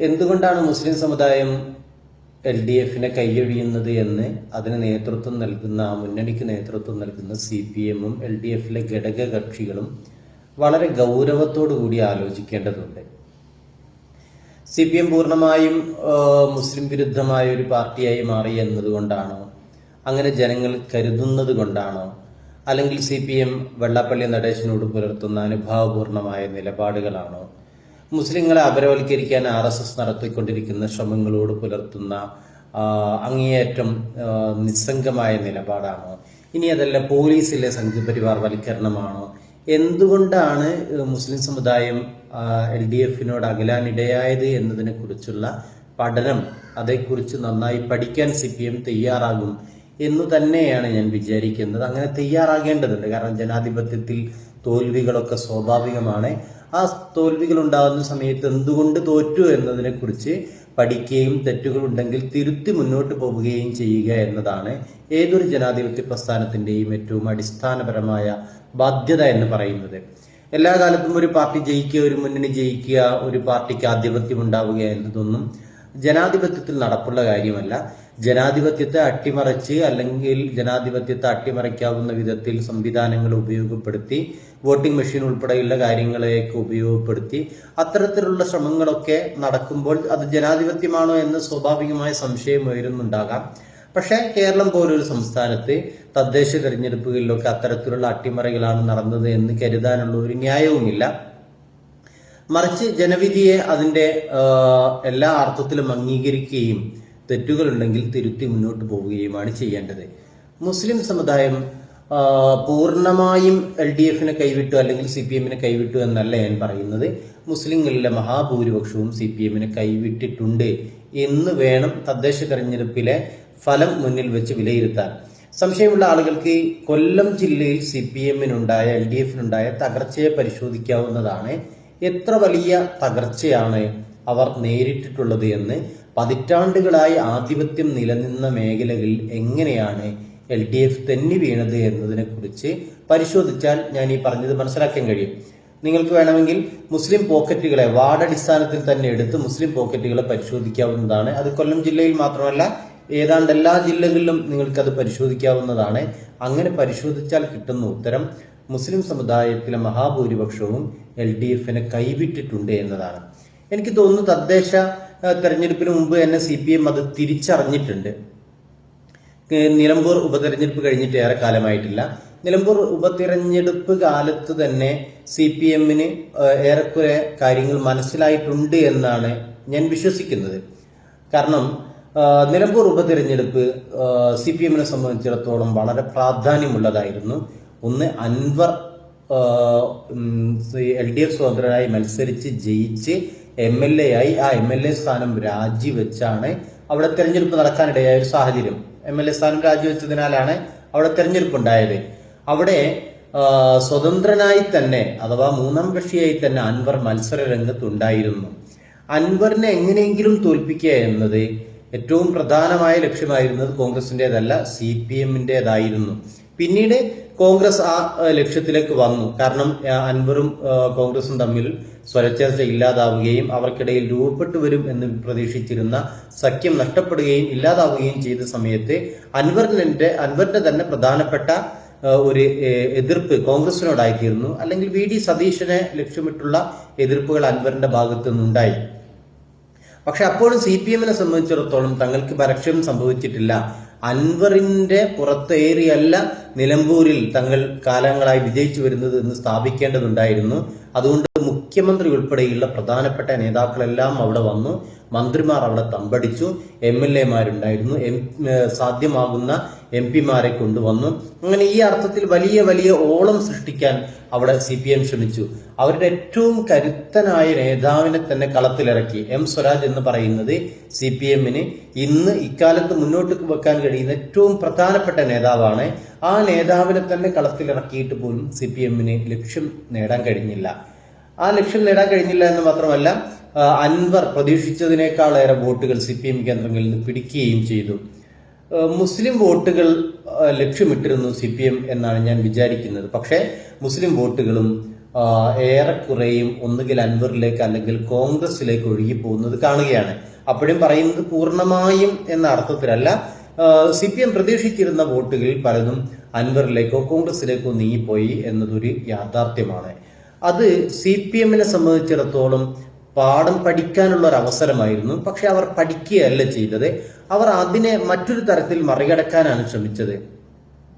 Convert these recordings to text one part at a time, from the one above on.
എന്തുകൊണ്ടാണ് മുസ്ലിം സമുദായം LDFിനെ കൈയൊഴിയുന്നത് എന്ന് അതിന് നേതൃത്വം നൽകുന്ന മുന്നണിക്ക് നേതൃത്വം നൽകുന്ന CPM-ഉം LDFിലെ ഘടക കക്ഷികളും വളരെ ഗൗരവത്തോടു കൂടി ആലോചിക്കേണ്ടതുണ്ട്. CPM പൂർണ്ണമായും മുസ്ലിം വിരുദ്ധമായ ഒരു പാർട്ടിയായി മാറി എന്നതുകൊണ്ടാണോ, അങ്ങനെ ജനങ്ങൾ കരുതുന്നത് കൊണ്ടാണോ, അല്ലെങ്കിൽ CPM വെള്ളാപ്പള്ളി നടേശനോട് പുലർത്തുന്ന അനുഭാവപൂർണമായ നിലപാടുകളാണോ, മുസ്ലിങ്ങളെ അപരവൽക്കരിക്കാൻ RSS നടത്തിക്കൊണ്ടിരിക്കുന്ന ശ്രമങ്ങളോട് പുലർത്തുന്ന അങ്ങേയറ്റം നിസ്സംഗമായ നിലപാടാണോ, ഇനി അതല്ല പോലീസിലെ സംഘപരിവാർ വൽക്കരണമാണോ, എന്തുകൊണ്ടാണ് മുസ്ലിം സമുദായം LDFിനോട് അകലാനിടയായത് എന്നതിനെ കുറിച്ചുള്ള പഠനം, അതേക്കുറിച്ച് നന്നായി പഠിക്കാൻ CPM തയ്യാറാകും എന്നു തന്നെയാണ് ഞാൻ വിചാരിക്കുന്നത്. അങ്ങനെ തയ്യാറാകേണ്ടതുണ്ട്. കാരണം ജനാധിപത്യത്തിൽ തോൽവികളൊക്കെ സ്വാഭാവികമാണ്. ആ തോൽവികൾ ഉണ്ടാകുന്ന സമയത്ത് എന്തുകൊണ്ട് തോറ്റു എന്നതിനെ കുറിച്ച് പഠിക്കുകയും തെറ്റുകളുണ്ടെങ്കിൽ തിരുത്തി മുന്നോട്ട് പോവുകയും ചെയ്യുക എന്നതാണ് ഏതൊരു ജനാധിപത്യ പ്രസ്ഥാനത്തിന്റെയും ഏറ്റവും അടിസ്ഥാനപരമായ ബാധ്യത എന്ന് പറയുന്നത്. എല്ലാ കാലത്തും ഒരു പാർട്ടി ജയിക്കുക, ഒരു മുന്നണി ജയിക്കുക, ഒരു പാർട്ടിക്ക് ആധിപത്യം ഉണ്ടാവുക എന്നതൊന്നും ജനാധിപത്യത്തിൽ നടപ്പുള്ള കാര്യമല്ല. ജനാധിപത്യത്തെ അട്ടിമറിച്ച് അല്ലെങ്കിൽ ജനാധിപത്യത്തെ അട്ടിമറിക്കാവുന്ന വിധത്തിൽ സംവിധാനങ്ങൾ ഉപയോഗപ്പെടുത്തി, വോട്ടിംഗ് മെഷീൻ ഉൾപ്പെടെയുള്ള കാര്യങ്ങളെയൊക്കെ ഉപയോഗപ്പെടുത്തി അത്തരത്തിലുള്ള ശ്രമങ്ങളൊക്കെ നടക്കുമ്പോൾ അത് ജനാധിപത്യമാണോ എന്ന് സ്വാഭാവികമായ സംശയം ഉയരുന്നുണ്ടാകാം. പക്ഷേ കേരളം പോലൊരു സംസ്ഥാനത്ത് തദ്ദേശ തെരഞ്ഞെടുപ്പുകളിലൊക്കെ അത്തരത്തിലുള്ള അട്ടിമറികളാണ് നടന്നത് എന്ന് കരുതാനുള്ള ഒരു ന്യായവുമില്ല. മറിച്ച് ജനവിധിയെ അതിന്റെ എല്ലാ അർത്ഥത്തിലും അംഗീകരിക്കുകയും തെറ്റുകളുണ്ടെങ്കിൽ തിരുത്തി മുന്നോട്ട് പോവുകയുമാണ് ചെയ്യേണ്ടത്. മുസ്ലിം സമുദായം പൂർണ്ണമായും LDFിനെ കൈവിട്ടു അല്ലെങ്കിൽ CPM-നെ കൈവിട്ടു എന്നല്ല ഞാൻ പറയുന്നത്. മുസ്ലിങ്ങളിലെ മഹാഭൂരിപക്ഷവും CPM-നെ കൈവിട്ടിട്ടുണ്ട് എന്ന് വേണം തദ്ദേശ തെരഞ്ഞെടുപ്പിലെ ഫലം മുന്നിൽ വെച്ച് വിലയിരുത്താൻ. സംശയമുള്ള ആളുകൾക്ക് കൊല്ലം ജില്ലയിൽ CPM-നുണ്ടായ LDFിനുണ്ടായ തകർച്ചയെ പരിശോധിക്കാവുന്നതാണ്. എത്ര വലിയ തകർച്ചയാണ് അവർ നേരിട്ടിട്ടുള്ളത് എന്ന്, പതിറ്റാണ്ടുകളായി ആധിപത്യം നിലനിന്ന മേഖലകളിൽ എങ്ങനെയാണ് LDF തെന്നി വീണത് എന്നതിനെ കുറിച്ച് പരിശോധിച്ചാൽ ഞാൻ ഈ പറഞ്ഞത് മനസ്സിലാക്കാൻ കഴിയും. നിങ്ങൾക്ക് വേണമെങ്കിൽ മുസ്ലിം പോക്കറ്റുകളെ വാർഡടിസ്ഥാനത്തിൽ തന്നെ എടുത്ത് മുസ്ലിം പോക്കറ്റുകളെ പരിശോധിക്കാവുന്നതാണ്. അത് കൊല്ലം ജില്ലയിൽ മാത്രമല്ല, ഏതാണ്ട് എല്ലാ ജില്ലകളിലും നിങ്ങൾക്കത് പരിശോധിക്കാവുന്നതാണ്. അങ്ങനെ പരിശോധിച്ചാൽ കിട്ടുന്ന ഉത്തരം മുസ്ലിം സമുദായത്തിലെ മഹാഭൂരിപക്ഷവും LDFിനെ കൈവിട്ടിട്ടുണ്ട് എന്നതാണ്. എനിക്ക് തോന്നുന്നു തദ്ദേശ തെരഞ്ഞെടുപ്പിന് മുമ്പ് തന്നെ CPM അത് തിരിച്ചറിഞ്ഞിട്ടുണ്ട്. നിലമ്പൂർ ഉപതെരഞ്ഞെടുപ്പ് കഴിഞ്ഞിട്ട് ഏറെ കാലമായിട്ടില്ല. നിലമ്പൂർ ഉപതെരഞ്ഞെടുപ്പ് കാലത്ത് തന്നെ CPM-ന് ഏറെക്കുറെ കാര്യങ്ങൾ മനസ്സിലായിട്ടുണ്ട് എന്നാണ് ഞാൻ വിശ്വസിക്കുന്നത്. കാരണം നിലമ്പൂർ ഉപതെരഞ്ഞെടുപ്പ് CPM-നെ സംബന്ധിച്ചിടത്തോളം വളരെ പ്രാധാന്യമുള്ളതായിരുന്നു. ഒന്ന്, അൻവർ LDF സ്വതന്ത്രനായി മത്സരിച്ച് ജയിച്ച് MLA ആയി. ആ MLA സ്ഥാനം രാജിവെച്ചാണ് അവിടെ തെരഞ്ഞെടുപ്പ് നടക്കാനിടയായ ഒരു സാഹചര്യം. MLA സ്ഥാനം രാജിവെച്ചതിനാലാണ് അവിടെ തെരഞ്ഞെടുപ്പ് ഉണ്ടായത്. അവിടെ സ്വതന്ത്രനായി തന്നെ അഥവാ മൂന്നാം കക്ഷിയായി തന്നെ അൻവർ മത്സര രംഗത്തുണ്ടായിരുന്നു. അൻവറിനെ എങ്ങനെയെങ്കിലും തോൽപ്പിക്കുക എന്നത് ഏറ്റവും പ്രധാനമായ ലക്ഷ്യമായിരുന്നത് കോൺഗ്രസിൻ്റെതല്ല, CPM-ന്റേതായിരുന്നു. പിന്നീട് കോൺഗ്രസ് ആ ലക്ഷ്യത്തിലേക്ക് വന്നു. കാരണം അൻവറും കോൺഗ്രസും തമ്മിൽ സ്വരച്ചേർച്ച ഇല്ലാതാവുകയും അവർക്കിടയിൽ രൂപപ്പെട്ടു വരും എന്ന് പ്രതീക്ഷിച്ചിരുന്ന സഖ്യം നഷ്ടപ്പെടുകയും ഇല്ലാതാവുകയും ചെയ്ത സമയത്ത് അൻവറിന്റെ തന്നെ പ്രധാനപ്പെട്ട ഒരു എതിർപ്പ് കോൺഗ്രസിനോടായിത്തീർന്നു. അല്ലെങ്കിൽ VD സതീശനെ ലക്ഷ്യമിട്ടുള്ള എതിർപ്പുകൾ അൻവറിന്റെ ഭാഗത്തു നിന്നുണ്ടായി. പക്ഷെ അപ്പോഴും CPM-നെ സംബന്ധിച്ചിടത്തോളം തങ്ങൾക്ക് പരാജയം സംഭവിച്ചിട്ടില്ല. അൻവറിന്റെ പുറത്തേറിയല്ല നിലമ്പൂരിൽ തങ്ങൾ കാലങ്ങളായി വിജയിച്ചു വരുന്നത് എന്ന് സ്ഥാപിക്കേണ്ടതുണ്ടായിരുന്നു. അതുകൊണ്ട് മുഖ്യമന്ത്രി ഉൾപ്പെടെയുള്ള പ്രധാനപ്പെട്ട നേതാക്കളെല്ലാം അവിടെ വന്നു, മന്ത്രിമാർ അവിടെ തമ്പടിച്ചു, MLA-മാരുണ്ടായിരുന്നു, സാധ്യമാകുന്ന MP-മാരെ കൊണ്ടുവന്നു. അങ്ങനെ ഈ അർത്ഥത്തിൽ വലിയ വലിയ ഓളം സൃഷ്ടിക്കാൻ അവിടെ CPM ശ്രമിച്ചു. അവരുടെ ഏറ്റവും കരുത്തനായ നേതാവിനെ തന്നെ കളത്തിലിറക്കി. M സ്വരാജ് എന്ന് പറയുന്നത് CPM-ന് ഇന്ന് ഇക്കാലത്ത് മുന്നോട്ട് വെക്കാൻ കഴിയുന്ന ഏറ്റവും പ്രധാനപ്പെട്ട നേതാവാണ്. ആ നേതാവിനെ തന്നെ കളത്തിലിറക്കിയിട്ട് പോലും CPM-ന് ലക്ഷ്യം നേടാൻ കഴിഞ്ഞില്ല. ആ ലക്ഷ്യം നേടാൻ കഴിഞ്ഞില്ല എന്ന് മാത്രമല്ല, അൻവർ പ്രതീക്ഷിച്ചതിനേക്കാളേറെ വോട്ടുകൾ CPM കേന്ദ്രങ്ങളിൽ നിന്ന് പിടിക്കുകയും ചെയ്തു. മുസ്ലിം വോട്ടുകൾ ലക്ഷ്യമിട്ടിരുന്നു CPM എന്നാണ് ഞാൻ വിചാരിക്കുന്നത്. പക്ഷേ മുസ്ലിം വോട്ടുകളും ഏറെക്കുറെയും ഒന്നുകിൽ അൻവറിലേക്ക് അല്ലെങ്കിൽ കോൺഗ്രസിലേക്ക് ഒഴുകി പോകുന്നത് കാണുകയാണ്. അപ്പോഴും പറയുന്നത് പൂർണ്ണമായും എന്ന അർത്ഥത്തിലല്ല. CPM പ്രതീക്ഷിച്ചിരുന്ന വോട്ടുകളിൽ പലതും അൻവറിലേക്കോ കോൺഗ്രസിലേക്കോ നീങ്ങിപ്പോയി എന്നതൊരു യാഥാർത്ഥ്യമാണ്. അത് CPMനെ സംബന്ധിച്ചിടത്തോളം പാഠം പഠിക്കാനുള്ള ഒരു അവസരമായിരുന്നു. പക്ഷെ അവർ പഠിക്കുകയല്ല ചെയ്തത്, അവർ അതിനെ മറ്റൊരു തരത്തിൽ മറികടക്കാനാണ് ശ്രമിച്ചത്.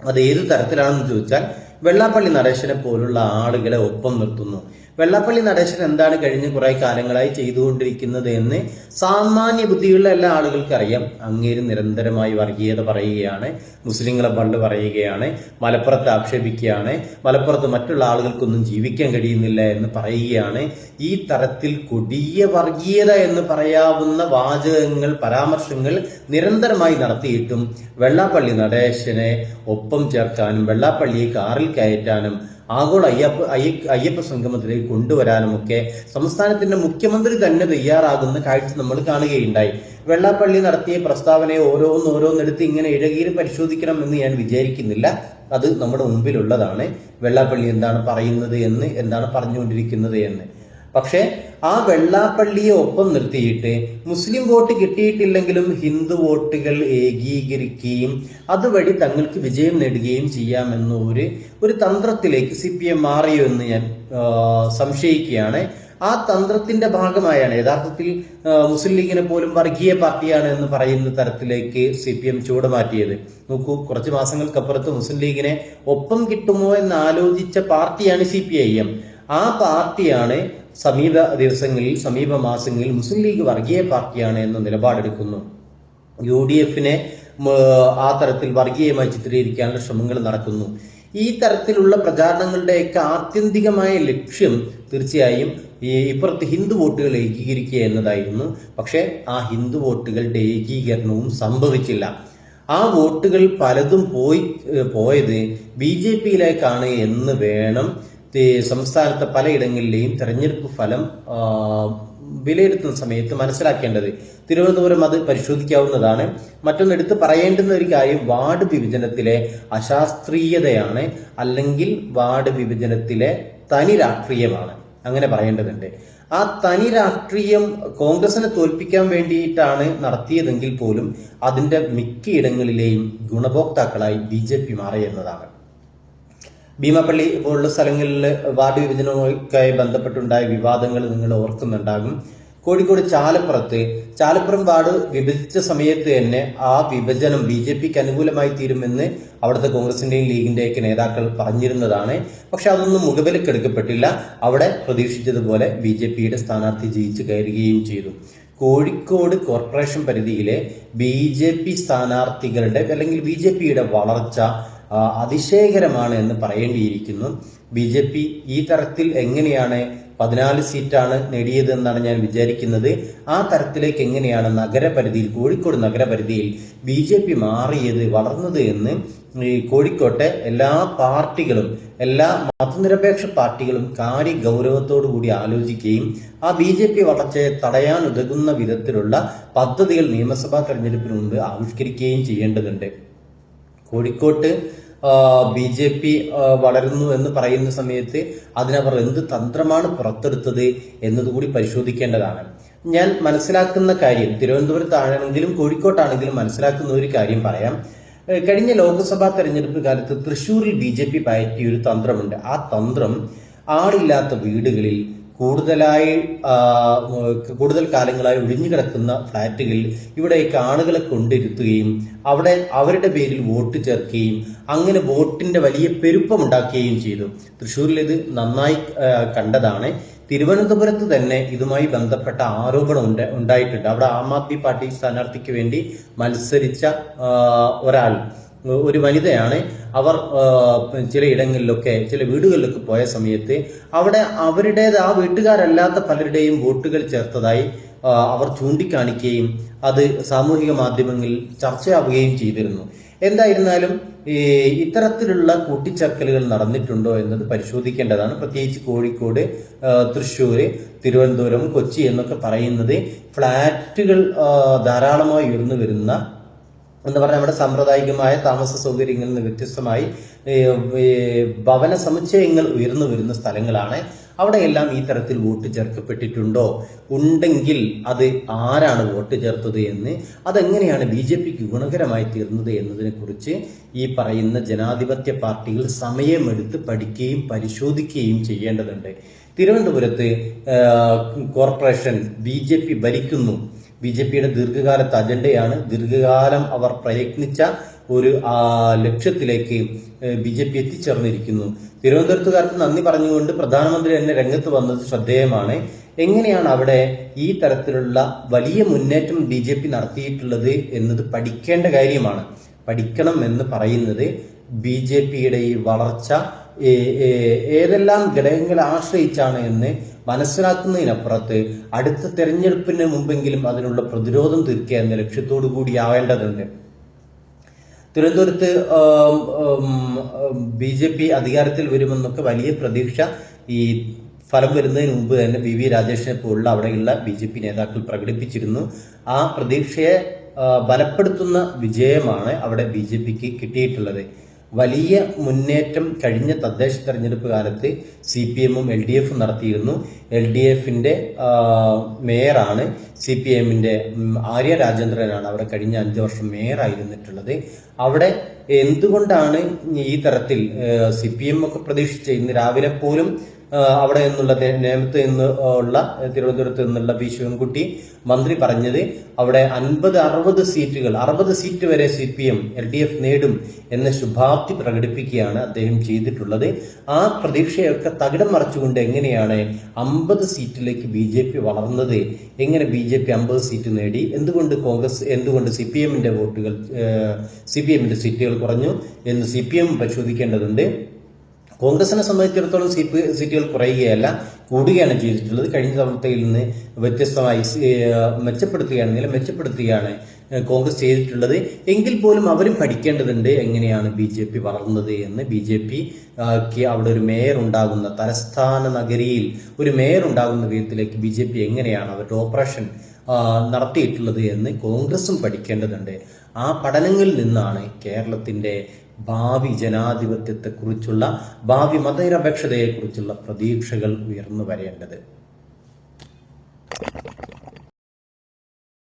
അത് ഏത് തരത്തിലാണെന്ന് ചോദിച്ചാൽ വെള്ളാപ്പള്ളി നടേശനെ പോലുള്ള ആളുകളെ ഒപ്പം നിർത്തുന്നു. വെള്ളാപ്പള്ളി നടേശൻ എന്താണ് കഴിഞ്ഞ കുറെ കാലങ്ങളായി ചെയ്തുകൊണ്ടിരിക്കുന്നത് എന്ന് സാമാന്യ ബുദ്ധിയുള്ള എല്ലാ ആളുകൾക്കും അറിയാം. അങ്ങേര് നിരന്തരമായി വർഗീയത പറയുകയാണ്, മുസ്ലിങ്ങളെ പണ്ട് പറയുകയാണ്, മലപ്പുറത്ത് ആക്ഷേപിക്കുകയാണ്, മലപ്പുറത്ത് മറ്റുള്ള ആളുകൾക്കൊന്നും ജീവിക്കാൻ കഴിയുന്നില്ല എന്ന് പറയുകയാണ്. ഈ തരത്തിൽ കൊടിയ വർഗീയത എന്ന് പറയാവുന്ന വാചകങ്ങൾ, പരാമർശങ്ങൾ നിരന്തരമായി നടത്തിയിട്ടും വെള്ളാപ്പള്ളി നടേശനെ ഒപ്പം ചേർക്കാനും വെള്ളാപ്പള്ളിയെ കാറിൽ കയറ്റാനും ആഗോള അയ്യപ്പ സംഗമത്തിലേക്ക് കൊണ്ടുവരാനുമൊക്കെ സംസ്ഥാനത്തിന്റെ മുഖ്യമന്ത്രി തന്നെ തയ്യാറാകുന്ന കാഴ്ച നമ്മൾ കാണുകയുണ്ടായി. വെള്ളാപ്പള്ളി നടത്തിയ പ്രസ്താവനയെ ഓരോന്നെടുത്ത് ഇങ്ങനെ ഇഴകീര് പരിശോധിക്കണം എന്ന് ഞാൻ വിചാരിക്കുന്നില്ല. അത് നമ്മുടെ മുമ്പിലുള്ളതാണ്. വെള്ളാപ്പള്ളി എന്താണ് പറയുന്നത് എന്ന്, എന്താണ് പറഞ്ഞുകൊണ്ടിരിക്കുന്നത് എന്ന്. പക്ഷെ ആ വെള്ളാപ്പള്ളിയെ ഒപ്പം നിർത്തിയിട്ട് മുസ്ലിം വോട്ട് കിട്ടിയിട്ടില്ലെങ്കിലും ഹിന്ദു വോട്ടുകൾ ഏകീകരിക്കുകയും അതുവഴി തങ്ങൾക്ക് വിജയം നേടുകയും ചെയ്യാമെന്ന ഒരു തന്ത്രത്തിലേക്ക് CPM മാറിയോ എന്ന് ഞാൻ സംശയിക്കുകയാണ്. ആ തന്ത്രത്തിന്റെ ഭാഗമായാണ് യഥാർത്ഥത്തിൽ മുസ്ലിം ലീഗിനെ പോലും വർഗീയ പാർട്ടിയാണ് എന്ന് പറയുന്ന തരത്തിലേക്ക് CPM ചൂടുമാറ്റിയത്. നോക്കൂ, കുറച്ച് മാസങ്ങൾക്കപ്പുറത്ത് മുസ്ലിം ലീഗിനെ ഒപ്പം കിട്ടുമോ എന്ന് ആലോചിച്ച പാർട്ടിയാണ് CPIM. ആ പാർട്ടിയാണ് സമീപ മാസങ്ങളിൽ മുസ്ലിം ലീഗ് വർഗീയ പാർട്ടിയാണ് എന്ന നിലപാടെടുക്കുന്നു. UDFനെ ആ തരത്തിൽ വർഗീയമായി ചിത്രീകരിക്കാനുള്ള ശ്രമങ്ങൾ നടക്കുന്നു. ഈ തരത്തിലുള്ള പ്രചാരണങ്ങളുടെയൊക്കെ ആത്യന്തികമായ ലക്ഷ്യം തീർച്ചയായും ഇപ്പുറത്ത് ഹിന്ദു വോട്ടുകൾ ഏകീകരിക്കുക എന്നതായിരുന്നു. പക്ഷെ ആ ഹിന്ദു വോട്ടുകളുടെ ഏകീകരണവും സംഭവിച്ചില്ല. ആ വോട്ടുകൾ പലതും പോയത് BJPയിലേക്കാണ് എന്ന് വേണം സംസ്ഥാനത്തെ പലയിടങ്ങളിലെയും തെരഞ്ഞെടുപ്പ് ഫലം വിലയിരുത്തുന്ന സമയത്ത് മനസ്സിലാക്കേണ്ടത്. തിരുവനന്തപുരം അത് പരിശോധിക്കാവുന്നതാണ്. മറ്റൊന്ന് എടുത്ത് പറയേണ്ടുന്ന ഒരു കാര്യം വാർഡ് വിഭജനത്തിലെ അശാസ്ത്രീയതയാണ്, അല്ലെങ്കിൽ വാർഡ് വിഭജനത്തിലെ തനി രാഷ്ട്രീയമാണ്. അങ്ങനെ പറയേണ്ടതുണ്ട്. ആ തനി രാഷ്ട്രീയം കോൺഗ്രസിനെ തോൽപ്പിക്കാൻ വേണ്ടിയിട്ടാണ് നടത്തിയതെങ്കിൽ പോലും അതിന്റെ മിക്കയിടങ്ങളിലെയും ഗുണഭോക്താക്കളായി BJP മാറി എന്നതാണ്. ഭീമാപ്പള്ളി പോലുള്ള സ്ഥലങ്ങളിൽ വാർഡ് വിഭജനവുമായി ബന്ധപ്പെട്ടുണ്ടായ വിവാദങ്ങൾ നിങ്ങൾ ഓർക്കുന്നുണ്ടാകും. കോഴിക്കോട് ചാലപ്പുറം വാർഡ് വിഭജിച്ച സമയത്ത് തന്നെ ആ വിഭജനം BJPക്ക് അനുകൂലമായി തീരുമെന്ന് അവിടുത്തെ കോൺഗ്രസിന്റെയും ലീഗിന്റെയൊക്കെ നേതാക്കൾ പറഞ്ഞിരുന്നതാണ്. പക്ഷെ അതൊന്നും മുഖവിലക്കെടുക്കപ്പെട്ടില്ല. അവിടെ പ്രതീക്ഷിച്ചതുപോലെ BJPയുടെ സ്ഥാനാർത്ഥി ജയിച്ചു കയറുകയും ചെയ്തു. കോഴിക്കോട് കോർപ്പറേഷൻ പരിധിയിലെ BJP സ്ഥാനാർത്ഥികളുടെ അല്ലെങ്കിൽ BJPയുടെ വളർച്ച അതിശയകരമാണ് എന്ന് പറയേണ്ടിയിരിക്കുന്നു. BJP ഈ തരത്തിൽ എങ്ങനെയാണ് 14 സീറ്റാണ് നേടിയതെന്നാണ് ഞാൻ വിചാരിക്കുന്നത്. ആ തരത്തിലേക്ക് എങ്ങനെയാണ് കോഴിക്കോട് നഗരപരിധിയിൽ BJP മാറിയത്, വളർന്നത് എന്ന് ഈ കോഴിക്കോട്ടെ എല്ലാ പാർട്ടികളും, എല്ലാ മതനിരപേക്ഷ പാർട്ടികളും കാര്യഗൗരവത്തോടു കൂടി ആലോചിക്കുകയും ആ BJP വളർച്ചയെ തടയാൻ ഉതകുന്ന വിധത്തിലുള്ള പദ്ധതികൾ നിയമസഭാ തെരഞ്ഞെടുപ്പിന് മുമ്പ് ആവിഷ്കരിക്കുകയും ചെയ്യേണ്ടതുണ്ട്. കോഴിക്കോട്ട് BJP വളരുന്നു എന്ന് പറയുന്ന സമയത്ത് അതിനവർ എന്ത് തന്ത്രമാണ് പുറത്തെടുത്തത് എന്നതുകൂടി പരിശോധിക്കേണ്ടതാണ്. ഞാൻ മനസ്സിലാക്കുന്ന കാര്യം, തിരുവനന്തപുരത്താണെങ്കിലും കോഴിക്കോട്ടാണെങ്കിലും മനസ്സിലാക്കുന്ന ഒരു കാര്യം പറയാം. കഴിഞ്ഞ ലോക്സഭാ തെരഞ്ഞെടുപ്പ് കാലത്ത് തൃശ്ശൂരിൽ BJP പയറ്റിയ ഒരു തന്ത്രമുണ്ട്. ആ തന്ത്രം ആളില്ലാത്ത വീടുകളിൽ കൂടുതൽ കാലങ്ങളായി ഒഴിഞ്ഞു കിടക്കുന്ന ഫ്ളാറ്റുകളിൽ ഇവിടേക്ക് ആളുകളെ കൊണ്ടിരുത്തുകയും അവിടെ അവരുടെ പേരിൽ വോട്ട് ചേർക്കുകയും അങ്ങനെ വോട്ടിന്റെ വലിയ പെരുപ്പമുണ്ടാക്കുകയും ചെയ്തു. തൃശ്ശൂരിൽ ഇത് നന്നായി കണ്ടതാണ്. തിരുവനന്തപുരത്ത് തന്നെ ഇതുമായി ബന്ധപ്പെട്ട ആരോപണം ഉണ്ടായിട്ടുണ്ട്. അവിടെ ആം ആദ്മി പാർട്ടി സ്ഥാനാർത്ഥിക്ക് വേണ്ടി മത്സരിച്ച ഒരു വനിതയാണ്. അവർ ചില വീടുകളിലൊക്കെ പോയ സമയത്ത് അവിടെ ആ വീട്ടുകാരല്ലാത്ത പലരുടെയും വോട്ടുകൾ ചേർത്തതായി അവർ ചൂണ്ടിക്കാണിക്കുകയും അത് സാമൂഹിക മാധ്യമങ്ങളിൽ ചർച്ചയാവുകയും ചെയ്തിരുന്നു. എന്തായിരുന്നാലും ഇത്തരത്തിലുള്ള കൂട്ടിച്ചേർക്കലുകൾ നടന്നിട്ടുണ്ടോ എന്നത് പരിശോധിക്കേണ്ടതാണ്. പ്രത്യേകിച്ച് കോഴിക്കോട്, തൃശ്ശൂര്, തിരുവനന്തപുരം, കൊച്ചി എന്നൊക്കെ പറയുന്നത് ഫ്ളാറ്റുകൾ ധാരാളമായി ഉയർന്നു വരുന്ന എന്ന് പറഞ്ഞാൽ നമ്മുടെ സാമ്പ്രദായികമായ താമസ സൗകര്യങ്ങളിൽ നിന്ന് വ്യത്യസ്തമായി ഭവന സമുച്ചയങ്ങൾ ഉയർന്നു വരുന്ന സ്ഥലങ്ങളാണ്. അവിടെയെല്ലാം ഈ തരത്തിൽ വോട്ട് ചേർക്കപ്പെട്ടിട്ടുണ്ടോ, ഉണ്ടെങ്കിൽ അത് ആരാണ് വോട്ട് ചേർത്തത് എന്ന്, അതെങ്ങനെയാണ് BJPക്ക് ഗുണകരമായി തീർന്നത് എന്നതിനെ കുറിച്ച് ഈ പറയുന്ന ജനാധിപത്യ പാർട്ടികൾ സമയമെടുത്ത് പഠിക്കുകയും പരിശോധിക്കുകയും ചെയ്യേണ്ടതുണ്ട്. തിരുവനന്തപുരത്ത് കോർപ്പറേഷൻ BJP ഭരിക്കുന്നു. BJPയുടെ ദീർഘകാലത്തെ അജണ്ടയാണ്. ദീർഘകാലം അവർ പ്രയത്നിച്ച ഒരു ലക്ഷ്യത്തിലേക്ക് BJP എത്തിച്ചേർന്നിരിക്കുന്നു. തിരുവനന്തപുരത്തുകാർക്ക് നന്ദി പറഞ്ഞുകൊണ്ട് പ്രധാനമന്ത്രി തന്നെ രംഗത്ത് വന്നത് ശ്രദ്ധേയമാണ്. എങ്ങനെയാണ് അവിടെ ഈ തരത്തിലുള്ള വലിയ മുന്നേറ്റം BJP നടത്തിയിട്ടുള്ളത് എന്നത് പഠിക്കേണ്ട കാര്യമാണ്. പഠിക്കണം എന്ന് പറയുന്നത് BJPയുടെ ഈ വളർച്ച ഏതെല്ലാം ഘടകങ്ങളെ ആശ്രയിച്ചാണ് എന്ന് മനസ്സിലാക്കുന്നതിനപ്പുറത്ത് അടുത്ത തെരഞ്ഞെടുപ്പിന് മുമ്പെങ്കിലും അതിനുള്ള പ്രതിരോധം തീർക്കുക എന്ന ലക്ഷ്യത്തോടു കൂടി ആവേണ്ടതുണ്ട്. തിരുവനന്തപുരത്ത് BJP അധികാരത്തിൽ വരുമെന്നൊക്കെ വലിയ പ്രതീക്ഷ ഈ ഫലം വരുന്നതിന് മുമ്പ് തന്നെ VV രാജേഷിനെ പോലുള്ള അവിടെയുള്ള BJP നേതാക്കൾ പ്രകടിപ്പിച്ചിരുന്നു. ആ പ്രതീക്ഷയെ ബലപ്പെടുത്തുന്ന വിജയമാണ് അവിടെ BJPക്ക് കിട്ടിയിട്ടുള്ളത്. വലിയ മുന്നേറ്റം കഴിഞ്ഞ തദ്ദേശ തെരഞ്ഞെടുപ്പ് കാലത്ത് CPM-ഉം LDF-ഉം നടത്തിയിരുന്നു. LDF-ന്റെ മേയറാണ് CPM-ന്റെ ആര്യ രാജേന്ദ്രനാണ് അവിടെ കഴിഞ്ഞ 5 വർഷം മേയറായിരുന്നിട്ടുള്ളത്. അവിടെ എന്തുകൊണ്ടാണ് ഈ തരത്തിൽ CPM ഒക്കെ പ്രതീക്ഷിച്ച ഇന്ന് രാവിലെ പോലും അവിടെ നിന്നുള്ള നേമത്ത് നിന്ന് ഉള്ള തിരുവനന്തപുരത്ത് നിന്നുള്ള V ശിവൻകുട്ടി മന്ത്രി പറഞ്ഞത് അവിടെ 50-60 സീറ്റുകൾ 60 സീറ്റ് വരെ CPM LDF നേടും എന്ന ശുഭാപ്തി പ്രകടിപ്പിക്കുകയാണ് അദ്ദേഹം ചെയ്തിട്ടുള്ളത്. ആ പ്രതീക്ഷയൊക്കെ തകിടം മറിച്ചുകൊണ്ട് എങ്ങനെയാണ് 50 സീറ്റിലേക്ക് BJP വളർന്നത്, എങ്ങനെ BJP 50 സീറ്റ് നേടി, എന്തുകൊണ്ട് CPM-ന്റെ വോട്ടുകൾ CPM-ന്റെ സീറ്റുകൾ കുറഞ്ഞു എന്ന് CPM പരിശോധിക്കേണ്ടതുണ്ട്. കോൺഗ്രസിനെ സംബന്ധിച്ചിടത്തോളം സീറ്റുകൾ കുറയുകയല്ല, കൂടുകയാണ് ചെയ്തിട്ടുള്ളത്. കഴിഞ്ഞ തവണയിൽ നിന്ന് വ്യത്യസ്തമായി മെച്ചപ്പെടുത്തുകയാണ് കോൺഗ്രസ് ചെയ്തിട്ടുള്ളത്. എങ്കിൽ പോലും അവരും പഠിക്കേണ്ടതുണ്ട് എങ്ങനെയാണ് BJP വളർന്നത് എന്ന്. BJPക്ക് അവിടെ ഒരു മേയർ ഉണ്ടാകുന്ന തലസ്ഥാന നഗരിയിൽ ഒരു മേയർ ഉണ്ടാകുന്ന വിധത്തിലേക്ക് BJP എങ്ങനെയാണ് അവരുടെ ഓപ്പറേഷൻ നടത്തിയിട്ടുള്ളത് എന്ന് കോൺഗ്രസും പഠിക്കേണ്ടതുണ്ട്. ആ പഠനങ്ങളിൽ നിന്നാണ് കേരളത്തിന്റെ ഭാവി ജനാധിപത്യത്തെക്കുറിച്ചുള്ള, ഭാവി മതനിരപേക്ഷതയെക്കുറിച്ചുള്ള പ്രതീക്ഷകൾ ഉയർന്നു വരേണ്ടത്.